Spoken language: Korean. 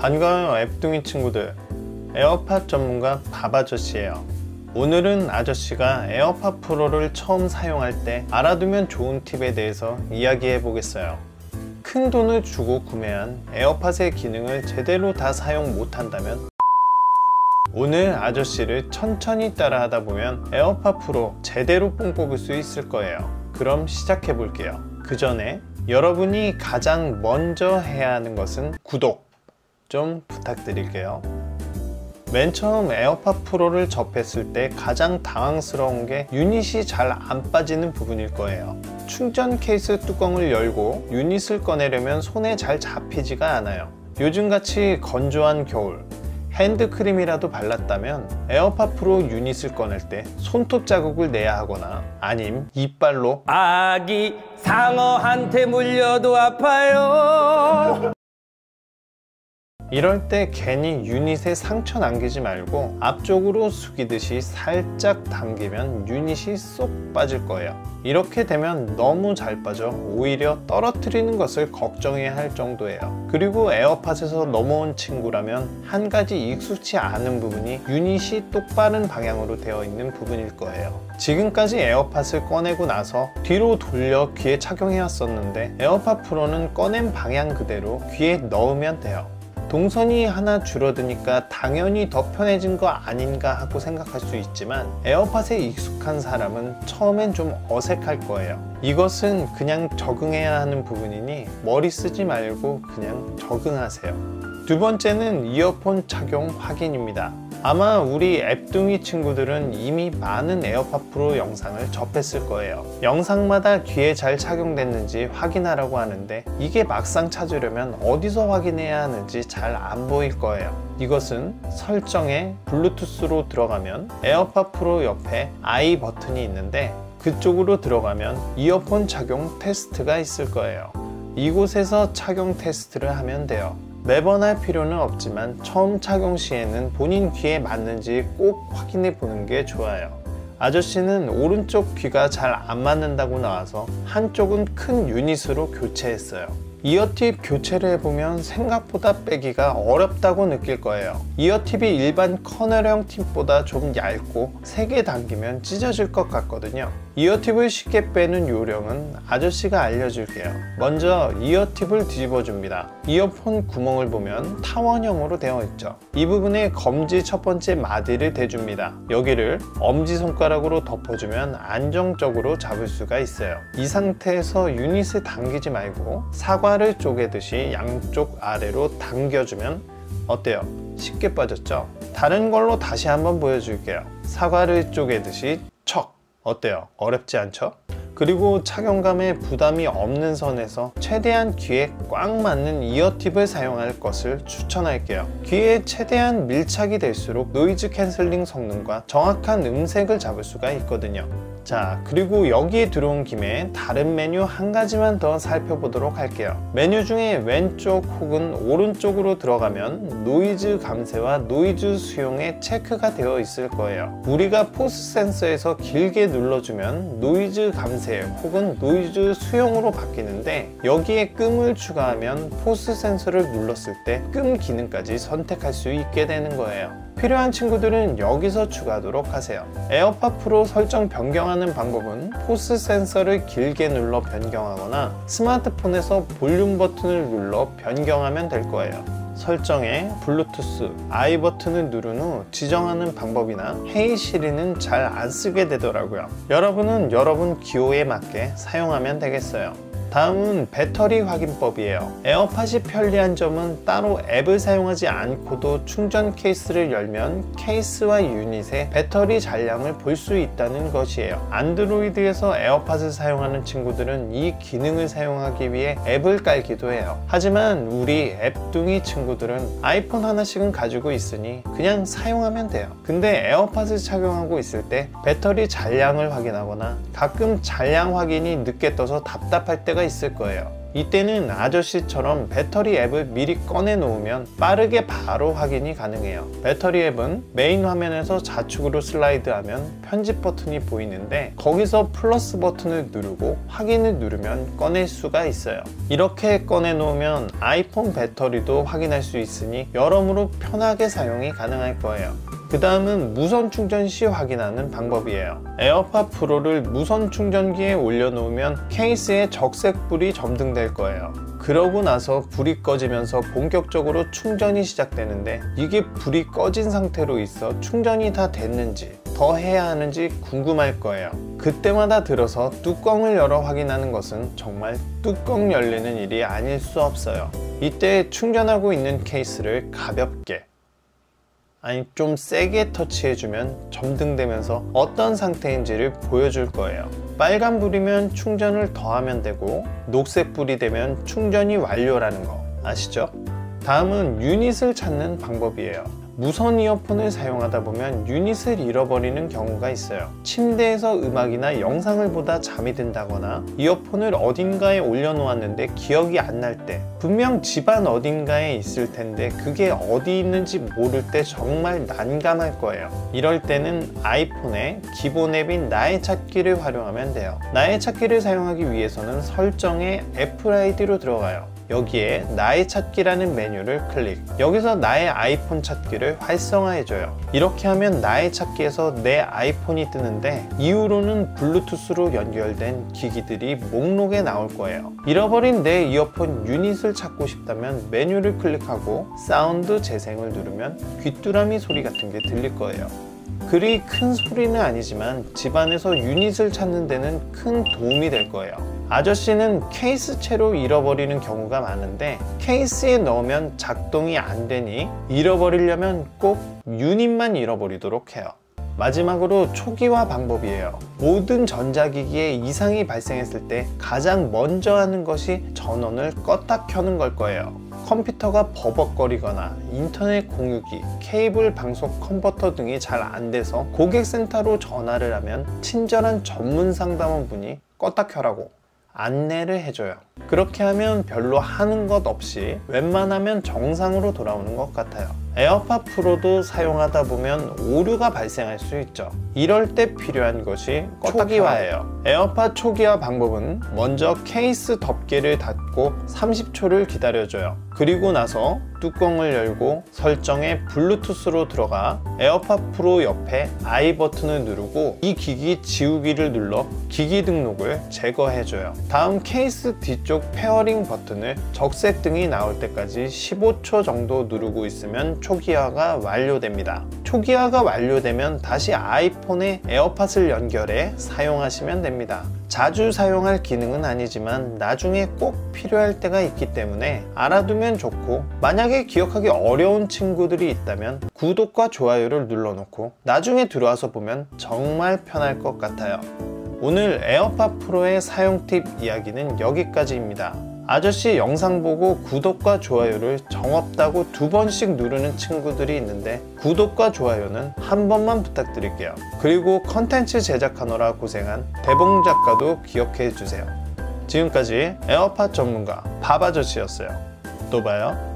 반가워요 앱둥이 친구들. 에어팟 전문가 밥아저씨예요. 오늘은 아저씨가 에어팟 프로를 처음 사용할 때 알아두면 좋은 팁에 대해서 이야기해 보겠어요. 큰 돈을 주고 구매한 에어팟의 기능을 제대로 다 사용 못한다면 오늘 아저씨를 천천히 따라 하다 보면 에어팟 프로 제대로 뽕 뽑을 수 있을 거예요. 그럼 시작해 볼게요. 그 전에 여러분이 가장 먼저 해야 하는 것은 구독 좀 부탁드릴게요. 맨 처음 에어팟 프로를 접했을 때 가장 당황스러운 게 유닛이 잘 안 빠지는 부분일 거예요. 충전 케이스 뚜껑을 열고 유닛을 꺼내려면 손에 잘 잡히지가 않아요. 요즘같이 건조한 겨울 핸드크림이라도 발랐다면 에어팟 프로 유닛을 꺼낼 때 손톱 자국을 내야 하거나 아님 이빨로 아기 상어한테 물려도 아파요. 이럴 때 괜히 유닛에 상처 남기지 말고 앞쪽으로 숙이듯이 살짝 당기면 유닛이 쏙 빠질 거예요. 이렇게 되면 너무 잘 빠져 오히려 떨어뜨리는 것을 걱정해야 할 정도예요. 그리고 에어팟에서 넘어온 친구라면 한 가지 익숙치 않은 부분이 유닛이 똑바른 방향으로 되어 있는 부분일 거예요. 지금까지 에어팟을 꺼내고 나서 뒤로 돌려 귀에 착용해 왔었는데 에어팟 프로는 꺼낸 방향 그대로 귀에 넣으면 돼요. 동선이 하나 줄어드니까 당연히 더 편해진 거 아닌가 하고 생각할 수 있지만 에어팟에 익숙한 사람은 처음엔 좀 어색할 거예요. 이것은 그냥 적응해야 하는 부분이니 머리 쓰지 말고 그냥 적응하세요. 두 번째는 이어폰 착용 확인입니다. 아마 우리 앱둥이 친구들은 이미 많은 에어팟 프로 영상을 접했을 거예요. 영상마다 귀에 잘 착용됐는지 확인하라고 하는데 이게 막상 찾으려면 어디서 확인해야 하는지 잘 안 보일 거예요. 이것은 설정에 블루투스로 들어가면 에어팟 프로 옆에 I 버튼이 있는데 그쪽으로 들어가면 이어폰 착용 테스트가 있을 거예요. 이곳에서 착용 테스트를 하면 돼요. 매번 할 필요는 없지만 처음 착용 시에는 본인 귀에 맞는지 꼭 확인해 보는 게 좋아요. 아저씨는 오른쪽 귀가 잘 안 맞는다고 나와서 한쪽은 큰 유닛으로 교체했어요. 이어팁 교체를 해보면 생각보다 빼기가 어렵다고 느낄 거예요. 이어팁이 일반 커널형 팁보다 좀 얇고 세게 당기면 찢어질 것 같거든요. 이어팁을 쉽게 빼는 요령은 아저씨가 알려줄게요. 먼저 이어팁을 뒤집어 줍니다. 이어폰 구멍을 보면 타원형으로 되어 있죠. 이 부분에 검지 첫 번째 마디를 대줍니다. 여기를 엄지손가락으로 덮어주면 안정적으로 잡을 수가 있어요. 이 상태에서 유닛을 당기지 말고 사과를 쪼개듯이 양쪽 아래로 당겨주면 어때요? 쉽게 빠졌죠? 다른 걸로 다시 한번 보여줄게요. 사과를 쪼개듯이 척! 어때요? 어렵지 않죠? 그리고 착용감에 부담이 없는 선에서 최대한 귀에 꽉 맞는 이어팁을 사용할 것을 추천할게요. 귀에 최대한 밀착이 될수록 노이즈 캔슬링 성능과 정확한 음색을 잡을 수가 있거든요. 자, 그리고 여기에 들어온 김에 다른 메뉴 한 가지만 더 살펴보도록 할게요. 메뉴 중에 왼쪽 혹은 오른쪽으로 들어가면 노이즈 감쇄와 노이즈 수용에 체크가 되어 있을 거예요. 우리가 포스 센서에서 길게 눌러주면 노이즈 감쇄 혹은 노이즈 수용으로 바뀌는데 여기에 끔을 추가하면 포스 센서를 눌렀을 때 끔 기능까지 선택할 수 있게 되는 거예요. 필요한 친구들은 여기서 추가하도록 하세요. 에어팟 프로 설정 변경하는 방법은 포스 센서를 길게 눌러 변경하거나 스마트폰에서 볼륨 버튼을 눌러 변경하면 될 거예요. 설정에 블루투스 I 버튼을 누른 후 지정하는 방법이나 헤이 시리는 잘 안 쓰게 되더라고요. 여러분은 여러분 기호에 맞게 사용하면 되겠어요. 다음은 배터리 확인법이에요. 에어팟이 편리한 점은 따로 앱을 사용하지 않고도 충전 케이스를 열면 케이스와 유닛의 배터리 잔량을 볼 수 있다는 것이에요. 안드로이드에서 에어팟을 사용하는 친구들은 이 기능을 사용하기 위해 앱을 깔기도 해요. 하지만 우리 앱둥이 친구들은 아이폰 하나씩은 가지고 있으니 그냥 사용하면 돼요. 근데 에어팟을 착용하고 있을 때 배터리 잔량을 확인하거나 가끔 잔량 확인이 늦게 떠서 답답할 때가 있을 거예요. 이때는 아저씨처럼 배터리 앱을 미리 꺼내 놓으면 빠르게 바로 확인이 가능해요. 배터리 앱은 메인 화면에서 좌측으로 슬라이드하면 편집 버튼이 보이는데 거기서 플러스 버튼을 누르고 확인을 누르면 꺼낼 수가 있어요. 이렇게 꺼내 놓으면 아이폰 배터리도 확인할 수 있으니 여러모로 편하게 사용이 가능할 거예요. 그 다음은 무선 충전 시 확인하는 방법이에요. 에어팟 프로를 무선 충전기에 올려놓으면 케이스에 적색 불이 점등될 거예요. 그러고 나서 불이 꺼지면서 본격적으로 충전이 시작되는데 이게 불이 꺼진 상태로 있어 충전이 다 됐는지 더 해야 하는지 궁금할 거예요. 그때마다 들어서 뚜껑을 열어 확인하는 것은 정말 뚜껑 열리는 일이 아닐 수 없어요. 이때 충전하고 있는 케이스를 가볍게 좀 세게 터치해주면 점등되면서 어떤 상태인지를 보여줄 거예요. 빨간 불이면 충전을 더 하면 되고 녹색 불이 되면 충전이 완료라는 거 아시죠? 다음은 유닛을 찾는 방법이에요. 무선 이어폰을 사용하다 보면 유닛을 잃어버리는 경우가 있어요. 침대에서 음악이나 영상을 보다 잠이 든다거나 이어폰을 어딘가에 올려놓았는데 기억이 안 날 때, 분명 집안 어딘가에 있을 텐데 그게 어디 있는지 모를 때 정말 난감할 거예요. 이럴 때는 아이폰의 기본 앱인 나의 찾기를 활용하면 돼요. 나의 찾기를 사용하기 위해서는 설정에 애플 아이디로 들어가요. 여기에 나의 찾기라는 메뉴를 클릭. 여기서 나의 아이폰 찾기를 활성화해줘요. 이렇게 하면 나의 찾기에서 내 아이폰이 뜨는데 이후로는 블루투스로 연결된 기기들이 목록에 나올 거예요. 잃어버린 내 이어폰 유닛을 찾고 싶다면 메뉴를 클릭하고 사운드 재생을 누르면 귀뚜라미 소리 같은 게 들릴 거예요. 그리 큰 소리는 아니지만 집안에서 유닛을 찾는 데는 큰 도움이 될 거예요. 아저씨는 케이스채로 잃어버리는 경우가 많은데 케이스에 넣으면 작동이 안 되니 잃어버리려면 꼭 유닛만 잃어버리도록 해요. 마지막으로 초기화 방법이에요. 모든 전자기기에 이상이 발생했을 때 가장 먼저 하는 것이 전원을 껐다 켜는 걸 거예요. 컴퓨터가 버벅거리거나 인터넷 공유기, 케이블 방송 컨버터 등이 잘 안 돼서 고객센터로 전화를 하면 친절한 전문 상담원분이 껐다 켜라고 안내를 해줘요. 그렇게 하면 별로 하는 것 없이 웬만하면 정상으로 돌아오는 것 같아요. 에어팟 프로도 사용하다 보면 오류가 발생할 수 있죠. 이럴 때 필요한 것이 초기화예요. 에어팟 초기화 방법은 먼저 케이스 덮개를 닫고 30초를 기다려줘요. 그리고 나서 뚜껑을 열고 설정에 블루투스로 들어가 에어팟 프로 옆에 I 버튼을 누르고 이 기기 지우기를 눌러 기기 등록을 제거해줘요. 다음 케이스 뒤쪽 페어링 버튼을 적색 등이 나올 때까지 15초 정도 누르고 있으면 초기화가 완료됩니다. 초기화가 완료되면 다시 아이폰에 에어팟을 연결해 사용하시면 됩니다. 자주 사용할 기능은 아니지만 나중에 꼭 필요할 때가 있기 때문에 알아두면 좋고, 만약에 기억하기 어려운 친구들이 있다면 구독과 좋아요를 눌러놓고 나중에 들어와서 보면 정말 편할 것 같아요. 오늘 에어팟 프로의 사용 팁 이야기는 여기까지입니다. 아저씨 영상 보고 구독과 좋아요를 정없다고 2번씩 누르는 친구들이 있는데 구독과 좋아요는 한 번만 부탁드릴게요. 그리고 컨텐츠 제작하느라 고생한 대봉 작가도 기억해 주세요. 지금까지 에어팟 전문가 밥아저씨였어요. 또 봐요.